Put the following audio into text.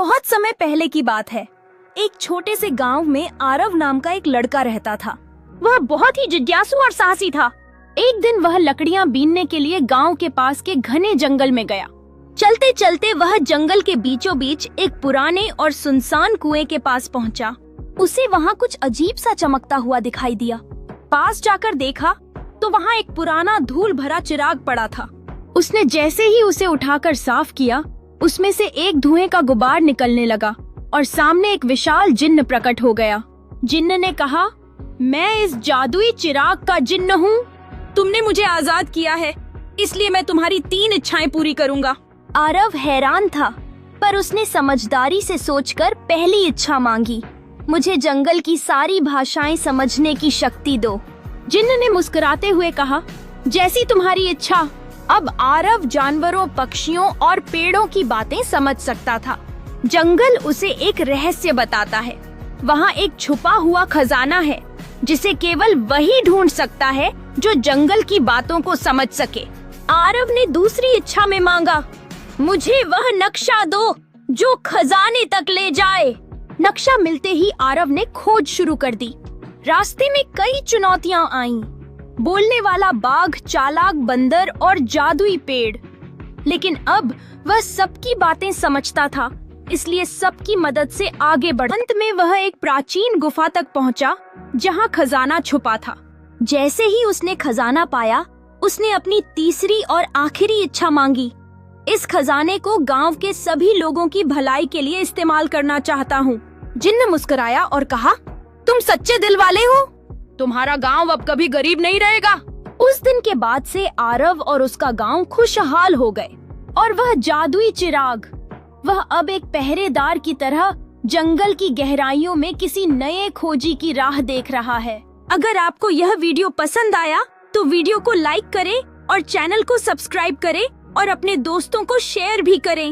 बहुत समय पहले की बात है। एक छोटे से गांव में आरव नाम का एक लड़का रहता था। वह बहुत ही जिज्ञासु और साहसी था। एक दिन वह लकड़ियां बीनने के लिए गांव के पास के घने जंगल में गया। चलते चलते वह जंगल के बीचों बीच एक पुराने और सुनसान कुएं के पास पहुंचा। उसे वहां कुछ अजीब सा चमकता हुआ दिखाई दिया। पास जाकर देखा तो वहां एक पुराना धूल भरा चिराग पड़ा था। उसने जैसे ही उसे उठाकर साफ किया, उसमें से एक धुएं का गुबार निकलने लगा और सामने एक विशाल जिन्न प्रकट हो गया। जिन्न ने कहा, मैं इस जादुई चिराग का जिन्न हूँ। तुमने मुझे आजाद किया है, इसलिए मैं तुम्हारी 3 इच्छाएं पूरी करूँगा। आरव हैरान था, पर उसने समझदारी से सोचकर पहली इच्छा मांगी, मुझे जंगल की सारी भाषाएं समझने की शक्ति दो। जिन्न ने मुस्कुराते हुए कहा, जैसी तुम्हारी इच्छा। अब आरव जानवरों, पक्षियों और पेड़ों की बातें समझ सकता था। जंगल उसे एक रहस्य बताता है। वहाँ एक छुपा हुआ खजाना है जिसे केवल वही ढूंढ सकता है जो जंगल की बातों को समझ सके। आरव ने दूसरी इच्छा में मांगा, मुझे वह नक्शा दो जो खजाने तक ले जाए। नक्शा मिलते ही आरव ने खोज शुरू कर दी। रास्ते में कई चुनौतियां आईं, बोलने वाला बाघ, चालाक बंदर और जादुई पेड़। लेकिन अब वह सबकी बातें समझता था, इसलिए सबकी मदद से आगे बढ़ा। अंत में वह एक प्राचीन गुफा तक पहुंचा जहां खजाना छुपा था। जैसे ही उसने खजाना पाया, उसने अपनी तीसरी और आखिरी इच्छा मांगी, इस खजाने को गांव के सभी लोगों की भलाई के लिए इस्तेमाल करना चाहता हूँ। जिन्न मुस्कुराया और कहा, तुम सच्चे दिल वाले हो, तुम्हारा गांव अब कभी गरीब नहीं रहेगा। उस दिन के बाद से आरव और उसका गांव खुशहाल हो गए और वह जादुई चिराग, वह अब एक पहरेदार की तरह जंगल की गहराइयों में किसी नए खोजी की राह देख रहा है। अगर आपको यह वीडियो पसंद आया तो वीडियो को लाइक करें और चैनल को सब्सक्राइब करें और अपने दोस्तों को शेयर भी करें।